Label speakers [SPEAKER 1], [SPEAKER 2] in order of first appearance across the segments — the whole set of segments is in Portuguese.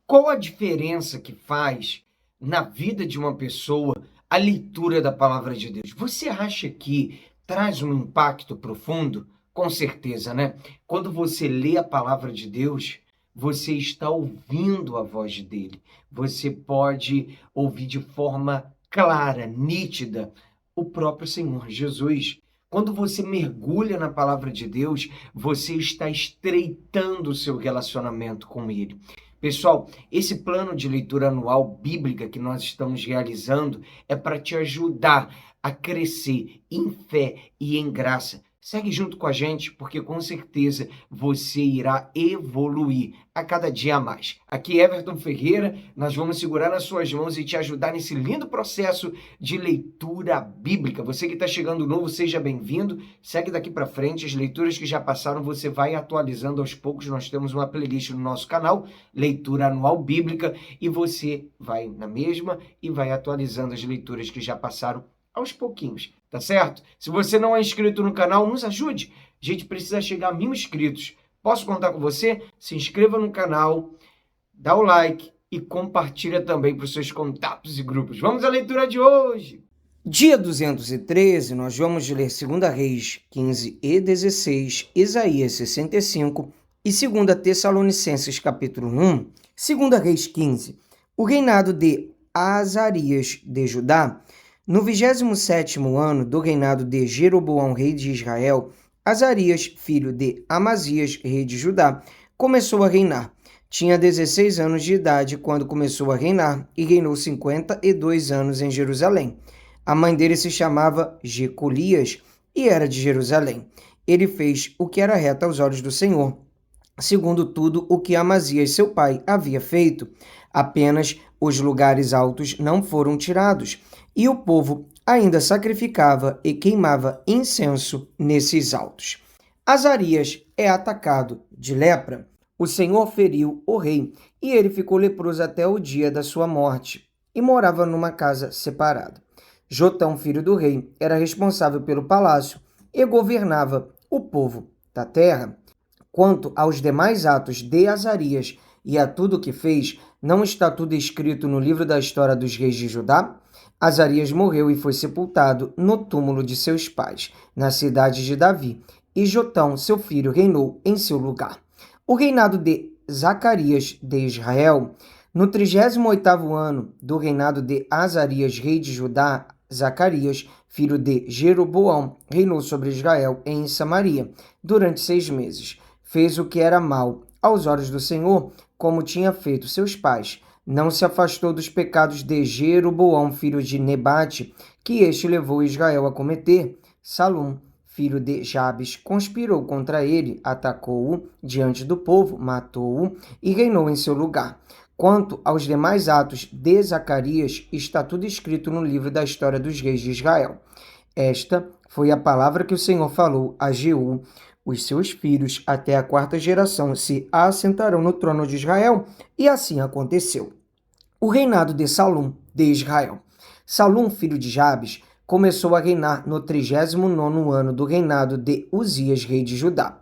[SPEAKER 1] Qual a diferença que faz na vida de uma pessoa a leitura da palavra de Deus? Você acha que traz um impacto profundo? Com certeza, né? Quando você lê a palavra de Deus, você está ouvindo a voz dele. Você pode ouvir de forma clara, nítida, o próprio Senhor Jesus. Quando você mergulha na palavra de Deus, você está estreitando o seu relacionamento com ele. Pessoal, esse plano de leitura anual bíblica que nós estamos realizando é para te ajudar a crescer em fé e em graça. Segue junto com a gente, porque com certeza você irá evoluir a cada dia a mais. Aqui é Everton Ferreira, nós vamos segurar nas suas mãos e te ajudar nesse lindo processo de leitura bíblica. Você que está chegando novo, seja bem-vindo. Segue daqui para frente, as leituras que já passaram você vai atualizando aos poucos. Nós temos uma playlist no nosso canal, Leitura Anual Bíblica, e você vai na mesma e vai atualizando as leituras que já passaram aos pouquinhos, tá certo? Se você não é inscrito no canal, nos ajude. A gente precisa chegar a 1000 inscritos. Posso contar com você? Se inscreva no canal, dá o like e compartilha também para os seus contatos e grupos. Vamos à leitura de hoje. Dia 213, nós vamos ler 2 Reis 15 e 16, Isaías 65 e 2 Tessalonicenses capítulo 1, 2 Reis 15. O reinado de Azarias de Judá. No 27º ano do reinado de Jeroboão, rei de Israel, Azarias, filho de Amazias, rei de Judá, começou a reinar. Tinha 16 anos de idade quando começou a reinar e reinou 52 anos em Jerusalém. A mãe dele se chamava Jecolias e era de Jerusalém. Ele fez o que era reto aos olhos do Senhor, segundo tudo o que Amazias, seu pai, havia feito. Apenas os lugares altos não foram tirados, e o povo ainda sacrificava e queimava incenso nesses altos. Azarias é atacado de lepra. O Senhor feriu o rei, e ele ficou leproso até o dia da sua morte, e morava numa casa separada. Jotão, filho do rei, era responsável pelo palácio e governava o povo da terra. Quanto aos demais atos de Azarias e a tudo o que fez, não está tudo escrito no livro da história dos reis de Judá? Azarias morreu e foi sepultado no túmulo de seus pais, na cidade de Davi, e Jotão, seu filho, reinou em seu lugar. O reinado de Zacarias de Israel. No 38º ano do reinado de Azarias, rei de Judá, Zacarias, filho de Jeroboão, reinou sobre Israel em Samaria durante 6 meses. Fez o que era mal aos olhos do Senhor, como tinha feito seus pais. Não se afastou dos pecados de Jeroboão, filho de Nebate, que este levou Israel a cometer. Salum, filho de Jabes, conspirou contra ele, atacou-o diante do povo, matou-o e reinou em seu lugar. Quanto aos demais atos de Zacarias, está tudo escrito no livro da história dos reis de Israel. Esta foi a palavra que o Senhor falou a Jeú: os seus filhos até a 4ª geração se assentarão no trono de Israel, e assim aconteceu. O reinado de Salum de Israel. Salum, filho de Jabes, começou a reinar no 39º ano do reinado de Uzias, rei de Judá,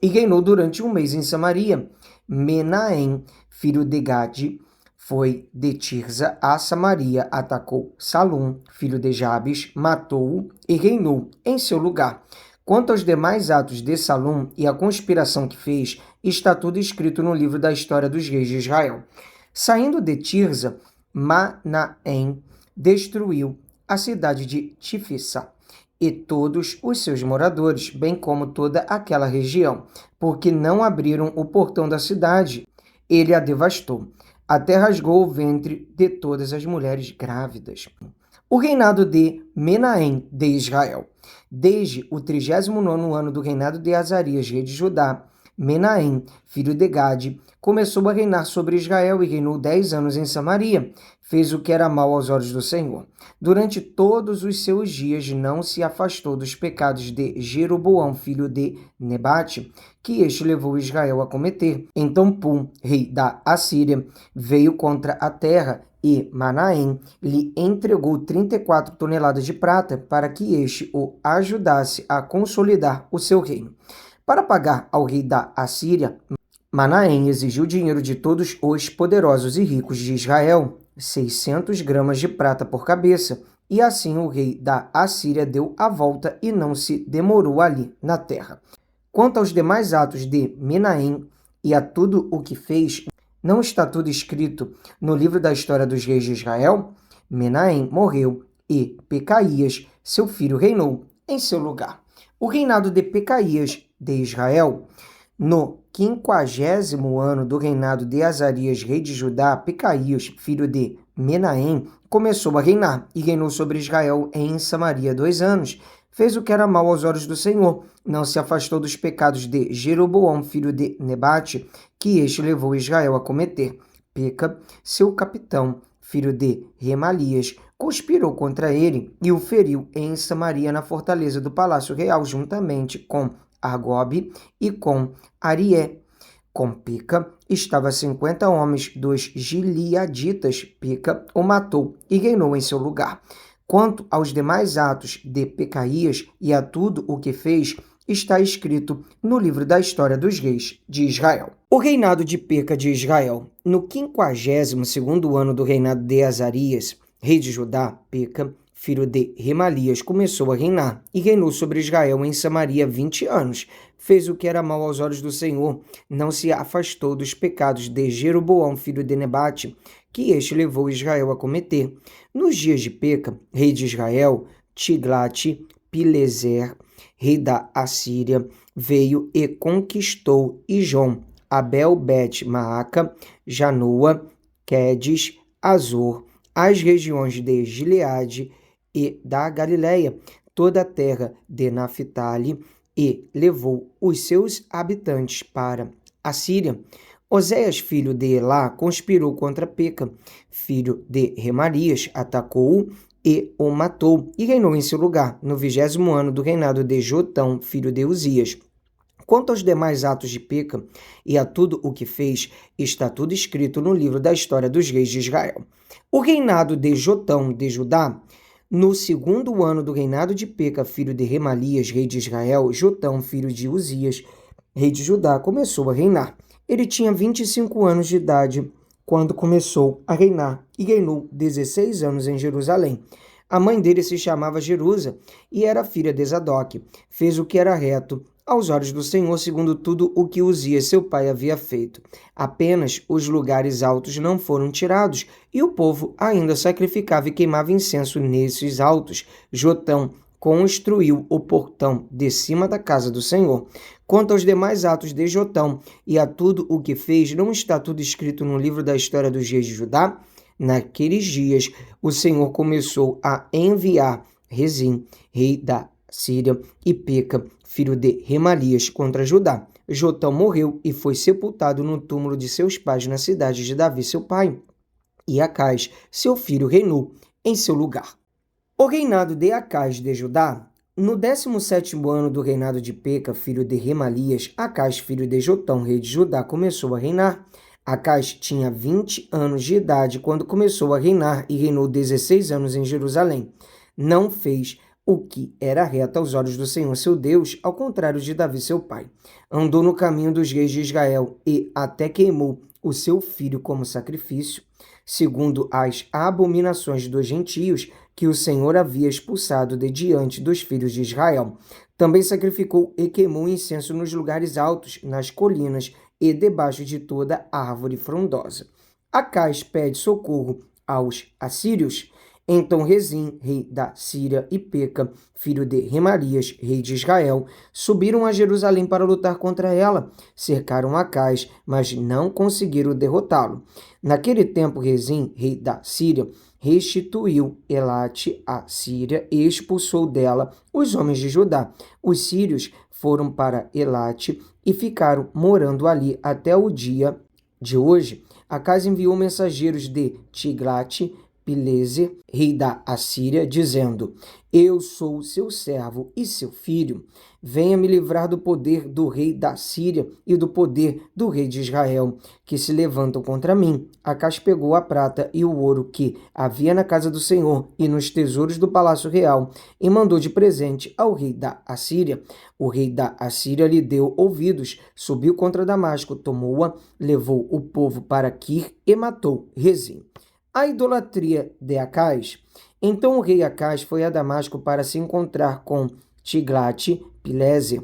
[SPEAKER 1] e reinou durante 1 mês em Samaria. Menahem, filho de Gade, foi de Tirza a Samaria, atacou Salum, filho de Jabes, matou-o e reinou em seu lugar. Quanto aos demais atos de Salum e a conspiração que fez, está tudo escrito no livro da história dos reis de Israel. Saindo de Tirza, Manaém destruiu a cidade de Tifsa e todos os seus moradores, bem como toda aquela região, porque não abriram o portão da cidade. Ele a devastou. Até rasgou o ventre de todas as mulheres grávidas. O reinado de Menahem de Israel. Desde o 39º ano do reinado de Azarias, rei de Judá, Menahem, filho de Gade, começou a reinar sobre Israel e reinou 10 anos em Samaria. Fez o que era mal aos olhos do Senhor. Durante todos os seus dias não se afastou dos pecados de Jeroboão, filho de Nebate, que este levou Israel a cometer. Então Pum, rei da Assíria, veio contra a terra e Manaém lhe entregou 34 toneladas de prata para que este o ajudasse a consolidar o seu reino. Para pagar ao rei da Assíria,
[SPEAKER 2] Manaém exigiu dinheiro de todos os poderosos e ricos de Israel, 600 gramas de prata por cabeça, e assim o rei da Assíria deu a volta e não se demorou ali na terra. Quanto aos demais atos de Menahem e a tudo o que fez, não está tudo escrito no livro da história dos reis de Israel? Menahem morreu e Pecaías, seu filho, reinou em seu lugar. O reinado de Pecaías de Israel, no 50º ano do reinado de Azarias, rei de Judá, Pecaías, filho de Menahem, começou a reinar e reinou sobre Israel em Samaria 2 anos. Fez o que era mal aos olhos do Senhor, não se afastou dos pecados de Jeroboão, filho de Nebate, que este levou Israel a cometer. Peca, seu capitão, filho de Remalias, conspirou contra ele e o feriu em Samaria, na fortaleza do palácio real, juntamente com Argobe e com Arié. Com Peca estava 50 homens dos Gileaditas. Peca o matou e reinou em seu lugar. Quanto aos demais atos de Pecaías e a tudo o que fez, está escrito no livro da história dos reis de Israel. O reinado de Peca de Israel. No 52º ano do reinado de Azarias, rei de Judá, Peca, filho de Remalias, começou a reinar e reinou sobre Israel em Samaria 20 anos. Fez o que era mal aos olhos do Senhor, não se afastou dos pecados de Jeroboão, filho de Nebate, que este levou Israel a cometer. Nos dias de Peca, rei de Israel, Tiglat-Pileser, rei da Assíria, veio e conquistou Ijon, Abel-Bet-Maaca, Janoa, Quedes, Azor, as regiões de Gileade e da Galileia, toda a terra de Naphtali, e levou os seus habitantes para a Síria. Oséias, filho de Elá, conspirou contra Peca, filho de Remarias, atacou-o e o matou, e reinou em seu lugar, no 20º ano do reinado de Jotão, filho de Uzias. Quanto aos demais atos de Peca e a tudo o que fez, está tudo escrito no livro da história dos reis de Israel. O reinado de Jotão de Judá. No 2º ano do reinado de Peca, filho de Remalias, rei de Israel, Jotão, filho de Uzias, rei de Judá, começou a reinar. Ele tinha 25 anos de idade quando começou a reinar e reinou 16 anos em Jerusalém. A mãe dele se chamava Jerusa e era filha de Zadok. Fez o que era reto aos olhos do Senhor, segundo tudo o que Uzias, seu pai, havia feito. Apenas os lugares altos não foram tirados, e o povo ainda sacrificava e queimava incenso nesses altos. Jotão construiu o portão de cima da casa do Senhor. Quanto aos demais atos de Jotão e a tudo o que fez, não está tudo escrito no livro da história dos reis de Judá? Naqueles dias, o Senhor começou a enviar Rezim, rei da Síria, e Peca, filho de Remalias, contra Judá. Jotão morreu e foi sepultado no túmulo de seus pais na cidade de Davi, seu pai. E Acais, seu filho, reinou em seu lugar. O reinado de Acais de Judá. No 17º ano do reinado de Peca, filho de Remalias, Acais, filho de Jotão, rei de Judá, começou a reinar. Acais tinha 20 anos de idade quando começou a reinar e reinou 16 anos em Jerusalém. Não fez o que era reto aos olhos do Senhor seu Deus, ao contrário de Davi seu pai. Andou no caminho dos reis de Israel e até queimou o seu filho como sacrifício, segundo as abominações dos gentios que o Senhor havia expulsado de diante dos filhos de Israel. Também sacrificou e queimou incenso nos lugares altos, nas colinas e debaixo de toda árvore frondosa. Acais pede socorro aos assírios. Então Rezim, rei da Síria, e Peca, filho de Remalias, rei de Israel, subiram a Jerusalém para lutar contra ela. Cercaram Acais, mas não conseguiram derrotá-lo. Naquele tempo, Rezim, rei da Síria, restituiu Elate à Síria e expulsou dela os homens de Judá. Os sírios foram para Elate e ficaram morando ali até o dia de hoje. Acais enviou mensageiros de Tiglat Pileser, rei da Assíria, dizendo: Eu sou seu servo e seu filho. Venha me livrar do poder do rei da Síria e do poder do rei de Israel, que se levantam contra mim. Acás pegou a prata e o ouro que havia na casa do Senhor e nos tesouros do palácio real e mandou de presente ao rei da Assíria. O rei da Assíria lhe deu ouvidos, subiu contra Damasco, tomou-a, levou o povo para Quir e matou Rezim. A idolatria de Acás. Então o rei Acás foi a Damasco para se encontrar com Tiglat-Pileser,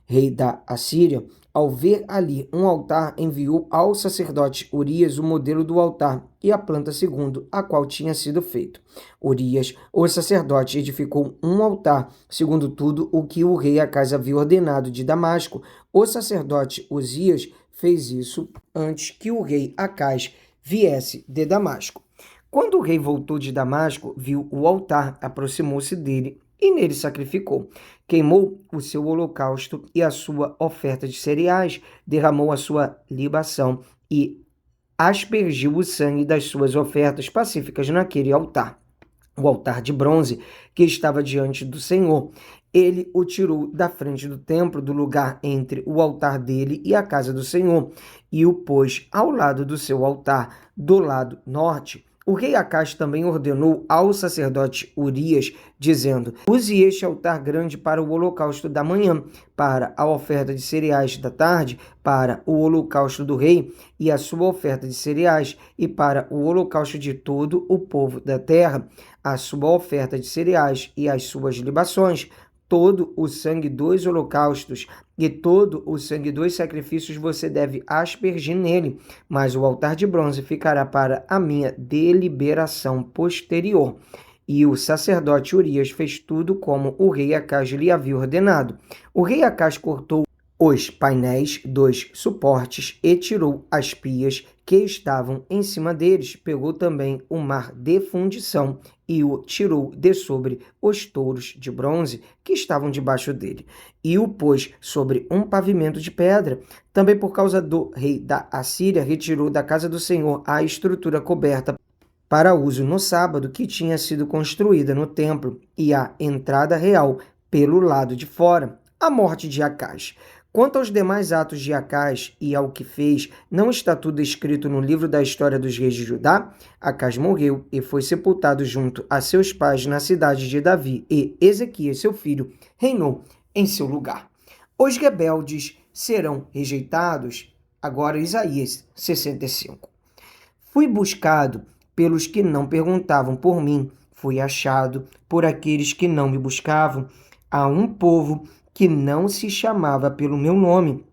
[SPEAKER 2] rei da Assíria. Ao ver ali um altar, enviou ao sacerdote Urias o modelo do altar e a planta segundo a qual tinha sido feito. Urias, o sacerdote, edificou um altar, segundo tudo o que o rei Acás havia ordenado de Damasco. O sacerdote Uzias fez isso antes que o rei Acás viesse de Damasco. Quando o rei voltou de Damasco, viu o altar, aproximou-se dele e nele sacrificou. Queimou o seu holocausto e a sua oferta de cereais, derramou a sua libação e aspergiu o sangue das suas ofertas pacíficas naquele altar, o altar de bronze que estava diante do Senhor. Ele o tirou da frente do templo, do lugar entre o altar dele e a casa do Senhor, e o pôs ao lado do seu altar, do lado norte. O rei Acás também ordenou ao sacerdote Urias, dizendo: Use este altar grande para o holocausto da manhã, para a oferta de cereais da tarde, para o holocausto do rei e a sua oferta de cereais, e para o holocausto de todo o povo da terra, a sua oferta de cereais e as suas libações. Todo o sangue dos holocaustos e todo o sangue dos sacrifícios você deve aspergir nele, mas o altar de bronze ficará para a minha deliberação posterior. E o sacerdote Urias fez tudo como o rei Acás lhe havia ordenado. O rei Acás cortou os painéis dos suportes e tirou as pias que estavam em cima deles. Pegou também o mar de fundição e o tirou de sobre os touros de bronze que estavam debaixo dele, e o pôs sobre um pavimento de pedra. Também por causa do rei da Assíria, retirou da casa do Senhor a estrutura coberta para uso no sábado que tinha sido construída no templo e a entrada real pelo lado de fora. A morte de Acás. Quanto aos demais atos de Acás e ao que fez, não está tudo escrito no livro da história dos reis de Judá? Acás morreu e foi sepultado junto a seus pais na cidade de Davi, e Ezequias, seu filho, reinou em seu lugar. Os rebeldes serão rejeitados. Agora Isaías 65. Fui buscado pelos que não perguntavam por mim, fui achado por aqueles que não me buscavam. A um povo que não se chamava pelo meu nome.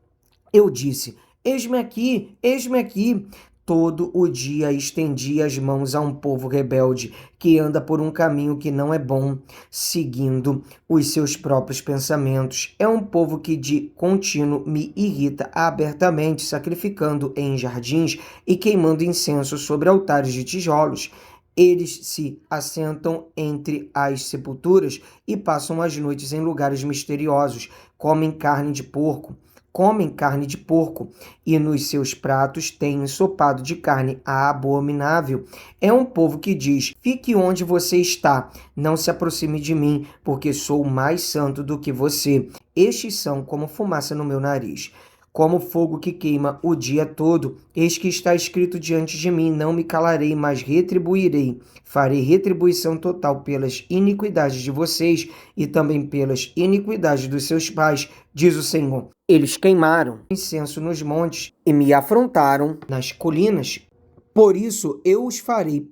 [SPEAKER 2] Eu disse: eis-me aqui, eis-me aqui. Todo o dia estendi as mãos a um povo rebelde que anda por um caminho que não é bom, seguindo os seus próprios pensamentos. É um povo que de contínuo me irrita abertamente, sacrificando em jardins e queimando incenso sobre altares de tijolos. Eles se assentam entre as sepulturas e passam as noites em lugares misteriosos. Comem carne de porco, e nos seus pratos têm ensopado de carne abominável. É um povo que diz: fique onde você está, não se aproxime de mim, porque sou mais santo do que você. Estes são como fumaça no meu nariz, como fogo que queima o dia todo. Eis que está escrito diante de mim: não me calarei, mas retribuirei. Farei retribuição total pelas iniquidades de vocês e também pelas iniquidades dos seus pais, diz o Senhor. Eles queimaram incenso nos montes e me afrontaram nas colinas. Por isso eu os farei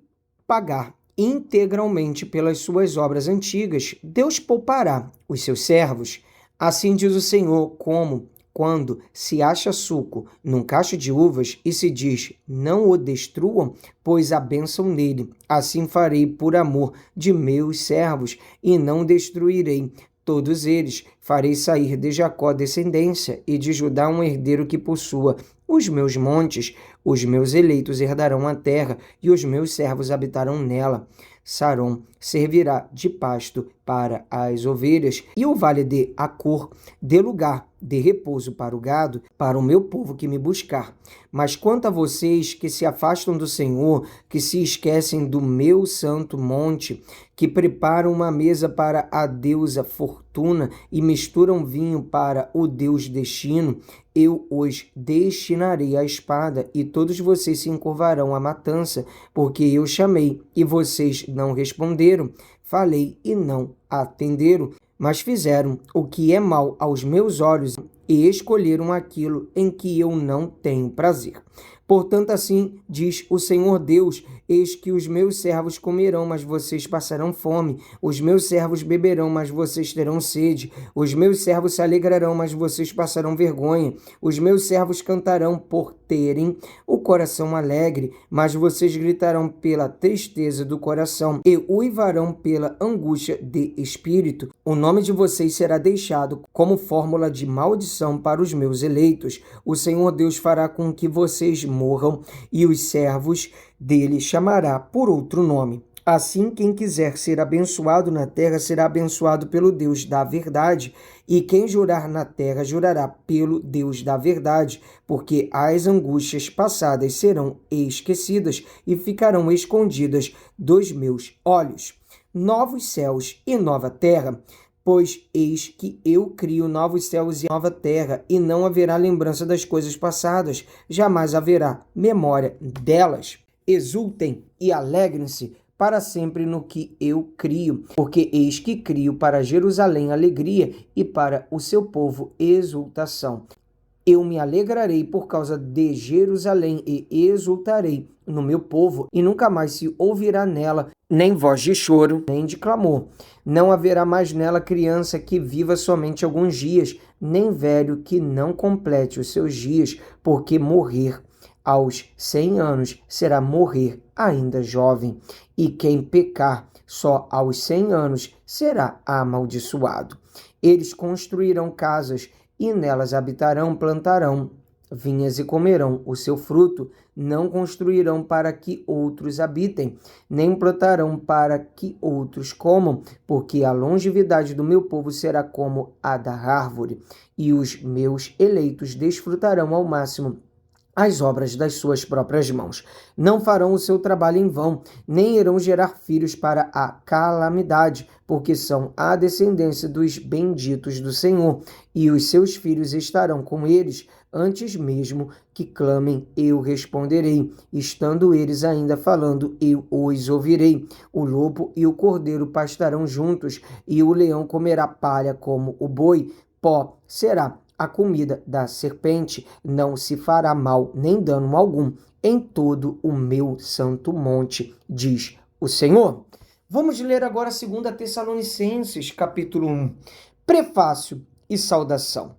[SPEAKER 2] pagar integralmente pelas suas obras antigas. Deus poupará os seus servos. Assim diz o Senhor, como quando se acha suco num cacho de uvas e se diz: não o destruam, pois há bênção nele. Assim farei por amor de meus servos e não destruirei todos eles. Farei sair de Jacó descendência e de Judá um herdeiro que possua os meus montes. Os meus eleitos herdarão a terra e os meus servos habitarão nela. Saron servirá de pasto para as ovelhas, e o vale de Acor de lugar de repouso para o gado, para o meu povo que me buscar. Mas quanto a vocês que se afastam do Senhor, que se esquecem do meu santo monte, que preparam uma mesa para a deusa Fortuna e misturam vinho para o deus Destino, eu os destinarei à espada, e todos vocês se encurvarão à matança, porque eu chamei e vocês não responderam, falei e não atenderam, mas fizeram o que é mal aos meus olhos e escolheram aquilo em que eu não tenho prazer. Portanto, assim diz o Senhor Deus: eis que os meus servos comerão, mas vocês passarão fome. Os meus servos beberão, mas vocês terão sede. Os meus servos se alegrarão, mas vocês passarão vergonha. Os meus servos cantarão por terem o coração alegre, mas vocês gritarão pela tristeza do coração e uivarão pela angústia de espírito. O nome de vocês será deixado como fórmula de maldição para os meus eleitos. O Senhor Deus fará com que vocês morram, e os servos dele chamará por outro nome. Assim, quem quiser ser abençoado na terra será abençoado pelo Deus da verdade, e quem jurar na terra jurará pelo Deus da verdade, porque as angústias passadas serão esquecidas e ficarão escondidas dos meus olhos. Novos céus e nova terra. Pois eis que eu crio novos céus e nova terra, e não haverá lembrança das coisas passadas, jamais haverá memória delas. Exultem e alegrem-se para sempre no que eu crio, porque eis que crio para Jerusalém alegria e para o seu povo exultação. Eu me alegrarei por causa de Jerusalém e exultarei no meu povo, e nunca mais se ouvirá nela nem voz de choro, nem de clamor. Não haverá mais nela criança que viva somente alguns dias, nem velho que não complete os seus dias, porque morrer aos 100 anos será morrer ainda jovem, e quem pecar só aos 100 anos será amaldiçoado. Eles construirão casas e nelas habitarão, plantarão vinhas e comerão o seu fruto, não construirão para que outros habitem, nem plantarão para que outros comam, porque a longevidade do meu povo será como a da árvore, e os meus eleitos desfrutarão ao máximo as obras das suas próprias mãos. Não farão o seu trabalho em vão, nem irão gerar filhos para a calamidade, porque são a descendência dos benditos do Senhor, e os seus filhos estarão com eles. Antes mesmo que clamem, eu responderei. Estando eles ainda falando, eu os ouvirei. O lobo e o cordeiro pastarão juntos, e o leão comerá palha como o boi. Pó será a comida da serpente, não se fará mal nem dano algum em todo o meu santo monte, diz o Senhor. Vamos ler agora 2 Tessalonicenses, capítulo 1. Prefácio e saudação.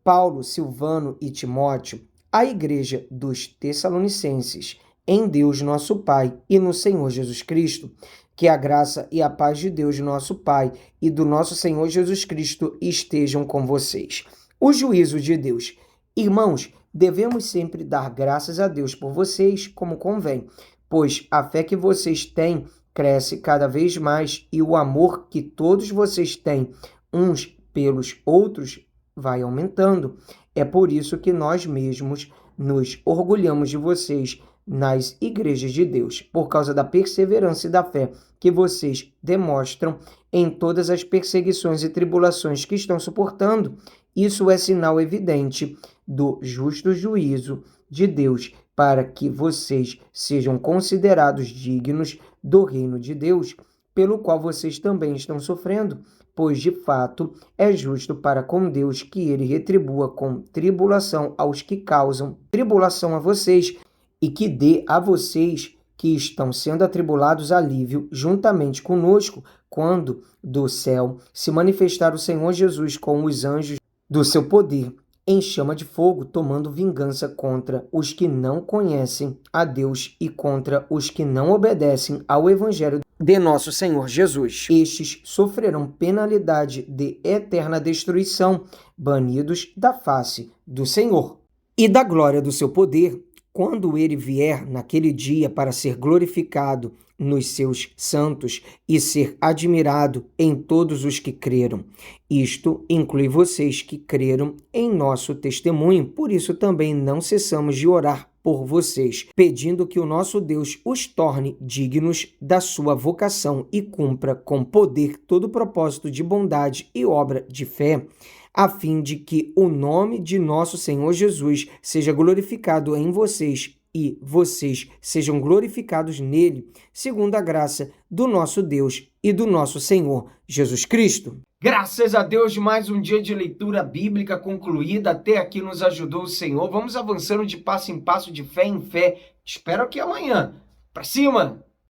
[SPEAKER 2] Paulo, Silvano e Timóteo, à igreja dos Tessalonicenses, em Deus nosso Pai e no Senhor Jesus Cristo, que a graça e a paz de Deus nosso Pai e do nosso Senhor Jesus Cristo estejam com vocês. O juízo de Deus. Irmãos, devemos sempre dar graças a Deus por vocês, como convém, pois a fé que vocês têm cresce cada vez mais e o amor que todos vocês têm uns pelos outros vai aumentando. É por isso que nós mesmos nos orgulhamos de vocês nas igrejas de Deus, por causa da perseverança e da fé que vocês demonstram em todas as perseguições e tribulações que estão suportando. Isso é sinal evidente do justo juízo de Deus, para que vocês sejam considerados dignos do reino de Deus, pelo qual vocês também estão sofrendo, pois de fato é justo para com Deus que ele retribua com tribulação aos que causam tribulação a vocês, e que dê a vocês que estão sendo atribulados alívio juntamente conosco, quando do céu se manifestar o Senhor Jesus com os anjos do seu poder em chama de fogo, tomando vingança contra os que não conhecem a Deus e contra os que não obedecem ao evangelho de nosso Senhor Jesus. Estes sofrerão penalidade de eterna destruição, banidos da face do Senhor e da glória do seu poder, quando ele vier naquele dia para ser glorificado nos seus santos e ser admirado em todos os que creram. Isto inclui vocês que creram em nosso testemunho, por isso também não cessamos de orar por vocês, pedindo que o nosso Deus os torne dignos da sua vocação e cumpra com poder todo o propósito de bondade e obra de fé, a fim de que o nome de nosso Senhor Jesus seja glorificado em vocês e vocês sejam glorificados nele, segundo a graça do nosso Deus e do nosso Senhor Jesus Cristo.
[SPEAKER 1] Graças a Deus de mais um dia de leitura bíblica concluída. Até aqui nos ajudou o Senhor. Vamos avançando de passo em passo, de fé em fé. Te espero aqui amanhã. Pra cima!